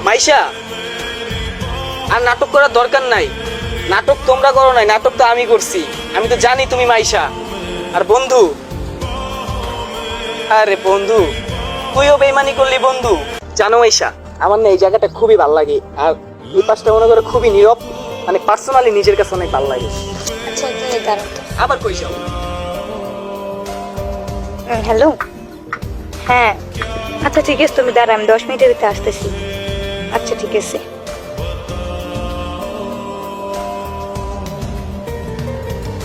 মাইশা, আর নাটক করার দরকার নাই। নাটক তোমরা করো নাই, নাটক তো আমি করছি। আমি তো জানি তুমি মাইশা। আর বন্ধু, আরে বন্ধু, তুইও বেইমানি করলি বন্ধু। জানো মাইশা, আমার না এই জায়গাটা খুবই ভালো লাগে। আর এই পাশটা মনে করে খুবই নীরব, মানে পার্সোনালি নিজের কাছে অনেক ভালো লাগে। আচ্ছা তুমি দাঁড়াও তো। আবার কই যাও? হ্যালো, হ্যাঁ আচ্ছা ঠিক আছে, তুমি দাঁড়া, আমি 10 মিনিটের ভিতরে আসতেছি। আচ্ছা ঠিক আছে।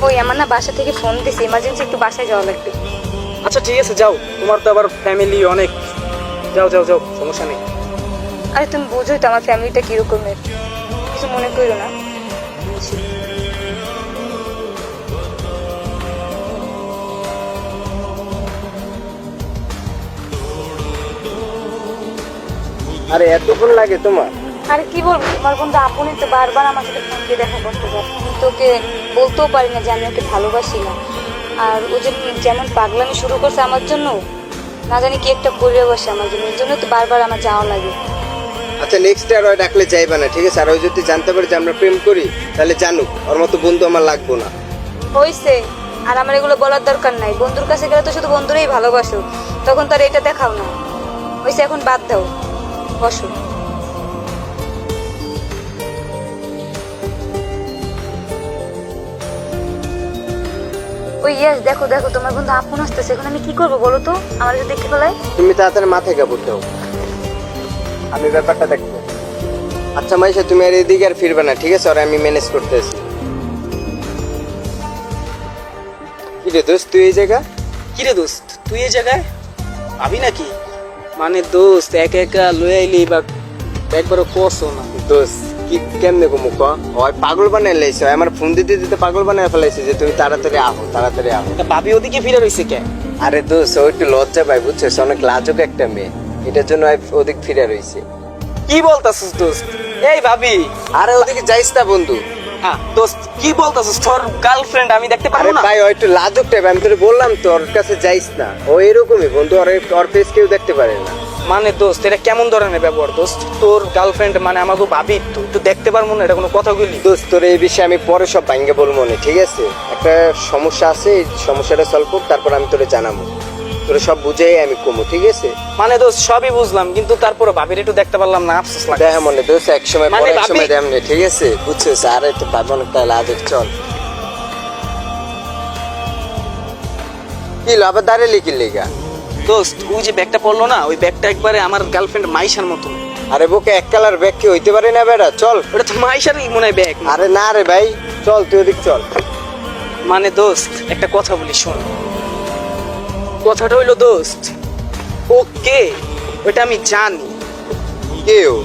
ওই আমার না বাসা থেকে ফোন দিছে, ইমার্জেন্সি একটু বাসায় যাওয়া লাগবে। আচ্ছা ঠিক আছে, যাও। তোমার তো আবার ফ্যামিলি অনেক। যাও যাও যাও, সমস্যা নেই। আরে তুমি বুঝোই তো আমার ফ্যামিলিটা কিরকমের, কিছু মনে করো না। আরে এতক্ষণ লাগে তোমার? আরে কি বলবো, তোমার বন্ধু আপনি তো বারবার আমার সাথে ফোন দিয়ে দেখা করতে পারে, তোকে বলতেও পারি না যে আমি ওকে ভালোবাসি না। আর ও যে যেমন পাগলামি শুরু করছে আমার জন্য, না জানি কি একটা করবে বসে আমার জন্য, এর জন্য তো বারবার আমার যাওয়া লাগে। আচ্ছা নেক্সট আর ওই ডাকলে যাইবা না, ঠিক আছে? আর ওই যদি জানতে পারে যে আমরা প্রেম করি, তাহলে জানুক, ওর মতো বন্ধু আমার লাগবো না। হয়েছে, আর আমার এগুলো বলার দরকার নাই। বন্ধুর কাছে গেলে তো শুধু বন্ধুরাই ভালোবাসো, তখন তার এটা দেখাও না। হয়েছে, এখন বাদ দাও, বসো। ওই ইয়েস, দেখো দেখো তোমার বন্ধু আপন আসতেছে, এখন আমি কি করবো বলো তো, আমার যদি দেখতে পেলাই? তুমি তাড়াতাড়ি মাথায় কাপড় দাও, আমি ব্যাপারটা দেখবো। আচ্ছা মাইশা, তুমি আর এদিকে আর ফিরবে না, ঠিক আছে? আর আমি ম্যানেজ করতেছি। কি রে দোস্ত, তুই এই জায়গা? কিরে দোস্ত, তুই এই জায়গায়? ভাবি নাকি? মানে দোস্ত একা একা লয়ে আইলি বা একবারও করছো না? দোস্ত কি কেমনে কমু ক? ওই পাগল বানাই লাইছে, আমার ফোন দিতে দিতে পাগল বানাই ফেলাইছে যে তুমি তাড়াতাড়ি আহো, তাড়াতাড়ি আহো। তা ভাবি ওদিকে ফিরে রইছে কে? আরে দোস্ত, ও একটু লজ্জা পাই, বুঝছিস? অনেক লাজুক একটা মেয়ে, এটার জন্য ওদিক ফিরে রইছে। কি বলতাছিস দোস্ত? এই ভাবি, আরে ওদিকে যাইস না বন্ধু। হ্যাঁ দোস্ত, কি বলতাছিস? তোর গার্লফ্রেন্ড আমি দেখতে আরে পারবো না? ভাই, ও একটু লাজুক টাইপ, আমি তোরে বললাম তো ওর কাছে যাইস না। ও এরকমই বন্ধু, ওর ফেস কেউ দেখতে পারে না। মানে দোস্ত, এটা কেমন ধরনের ব্যবহার দোস্ত? তোর গার্লফ্রেন্ড মানে আমাকে ভাবি, তো একটু দেখতে পারবো না? এটা কোনো কথা বলি? দোস্ত তোর এই বিষয়ে আমি পরে সব ভাঙ্গে বলবো না, ঠিক আছে? একটা সমস্যা আছে, এই সমস্যাটা সলভ হোক, তারপর আমি তোরে জানাবো। তোরে সব বুঝেই আমি কমু, ঠিক আছে? মানে দোস্ত সবই বুঝলাম, কিন্তু তারপরে ভাবির একটু দেখতে পারলাম না, আফসোস লাগে। দেখা মনে দোস্ত, এক সময় মানে পরে এক সময় ভাবি- দেম নে, ঠিক আছে? বুঝছিস? আর একটু ভাবো অনেকটা লাজুক, চল। কি লো, আবার দাঁড়িয়ে লিখির লেগা? দোস্ত ওই যে ব্যাগটা পড়লো না, ওই ব্যাগটা একবারে আমার গার্লফ্রেন্ড মাইশার মতো। আরে বুকে এক কালার ব্যাগ কি হইতে পারে না বেটা? চল। ওটা তো মাইশারই মনে হয় ব্যাগ। আরে না রে ভাই, চল তুই ওদিক চল। মানে দোস্ত একটা কথা বলি, শোন। কথাটা হইলো দোস্ত, ওকে ওটা আমি জানি। কেউ?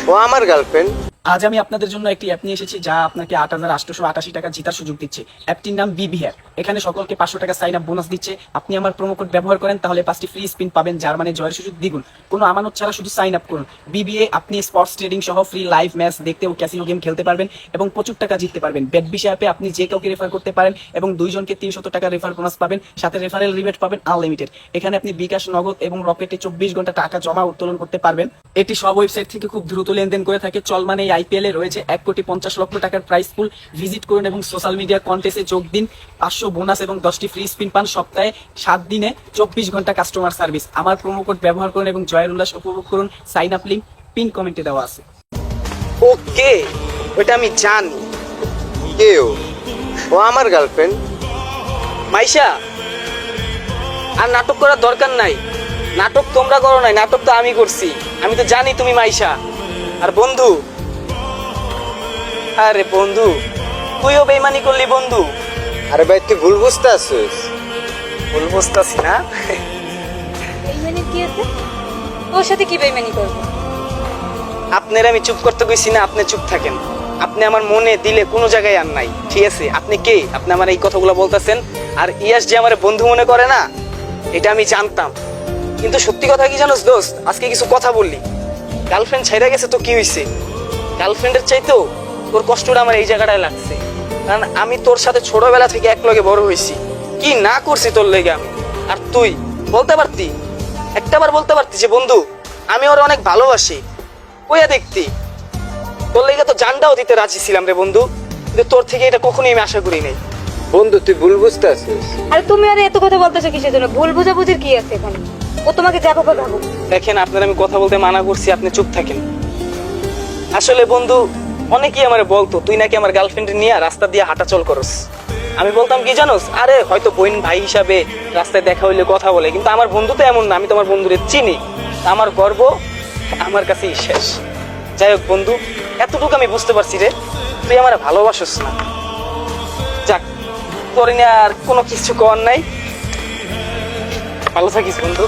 ও আমার গার্লফ্রেন্ড। আজ আমি আপনাদের জন্য একটি অ্যাপ নিয়ে এসেছি যা আপনাকে 8,888 টাকা জেতার সুযোগ দিচ্ছে। অ্যাপটির নাম বিবি অ্যাপ। এখানে সকলকে 500 টাকা সাইন আপ বোনাস দিচ্ছে। আপনি আমার প্রোমো কোড ব্যবহার করেন তাহলে 5টি ফ্রি স্পিন পাবেন, যার মানে জয়ের সুযোগ দ্বিগুণ। কোনো আমানত ছাড়া শুধু সাইন আপ করুন। বিবিএ আপনি স্পোর্টস ট্রেডিং সহ ফ্রি লাইভ ম্যাচ দেখতে ও ক্যাসিনো গেম খেলতে পারবেন এবং প্রচুর টাকা জিততে পারবেন। বেট বিশ অ্যাপে আপনি যে কাউকে রেফার করতে পারেন এবং 2 জনকে 300 টাকা রেফার বোনাস পাবেন, সাথে রেফারেল রিবেট পাবেন আনলিমিটেড। এখানে আপনি বিকাশ, নগদ এবং রকেটে 24 ঘন্টা টাকা জমা উত্তোলন করতে পারবেন। এটি সব ওয়েবসাইট থেকে খুব দ্রুত লেনদেন করে থাকে। চল মানে আইপিএল এ রয়েছে 1,50,00,000 টাকার প্রাইস পুল। ভিজিট করুন এবং সোশ্যাল মিডিয়া কন্টেস্টে যোগ দিন। 500 বোনাস এবং 10টি ফ্রি স্পিন পান। সপ্তাহে 7 দিনে 24 ঘন্টা কাস্টমার সার্ভিস। আমার প্রোমো কোড ব্যবহার করুন এবং জয়ের উল্লাস উপভোগ করুন। সাইন আপ লিংক পিন কমেন্টে দেওয়া আছে। ওকে, ওটা আমি জানি। কেউ? ও আমার গার্লফ্রেন্ড। মাইশা, আর নাটক করার দরকার নাই। নাটক তোমরা করো নাই, নাটক তো আমি করছি। আমি তো জানি তুমি মাইশা। আর বন্ধু, আরে বন্ধু, তুইও বেইমানি করলি বন্ধু। আরে ভাই তুই ভুল বুঝতে আসছিস। ভুল বুঝতাছি না? বেইমানি কি আছে? ওর সাথে কি বেইমানি করবো? আপনার আমি চুপ করতে কইছি না, আপনি চুপ থাকেন। আপনি আমার মনে দিলে কোনো জায়গায় আর নাই, ঠিক আছে? আপনি কে? আপনি আমার এই কথাগুলো বলতেছেন। আর ইয়াস যে আমার বন্ধু মনে করে না, এটা আমি জানতাম। কিন্তু সত্যি কথা কি জানোস দোস্ত, আজকে কিছু কথা বললি। গার্লফ্রেন্ড ছেড়ে গেছে তো কি হয়েছে? গার্লফ্রেন্ডের চাইতেও তোর কষ্টটা আমার এই জায়গাটায় লাগছে। কারণ আমি তোর সাথে ছোটবেলা থেকে এক লগে বড় হয়েছি। কি না করছি তোর লেগে আমি। আর তুই বলতে পারতি, একটাবার বলতে পারতি যে বন্ধু আমি ওর অনেক ভালোবাসি। ওইয়া দেখতি তোর লেগে তো জানটাও দিতে রাজি ছিলাম রে বন্ধু, কিন্তু তোর থেকে এটা কখনোই আমি আশা করি নাই। বন্ধু তুই ভুল বুঝতে আছিস। আরে তুমি আর এত কথা বলতেছো কিসের জন্য? ভুল বোঝাবুঝির কি আছে এখানে? ও তোমাকে যা ভাবে ভাবো। দেখেন আপনার আমি কথা বলতে মানা করছি, আপনি চুপ থাকেন। আসলে বন্ধু অনেকেই আমার বলতো তুই নাকি আমার গার্লফ্রেন্ড নিয়ে রাস্তা দিয়ে হাঁটাচল করস। আমি বলতাম কি জানোস, আরে হয়তো বোন ভাই হিসাবে রাস্তায় দেখা হইলে কথা বলে, কিন্তু আমার বন্ধু তো এমন না, আমি তোমার বন্ধুরে চিনি, আমার গর্ব আমার কাছেই শেষ। যাই হোক বন্ধু, এতটুকু আমি বুঝতে পারছি রে, তুই আমার ভালোবাসিস না। যাক, তোর নিয়ে আর কোনো কিছু করার নাই, ভালো থাকিস বন্ধু।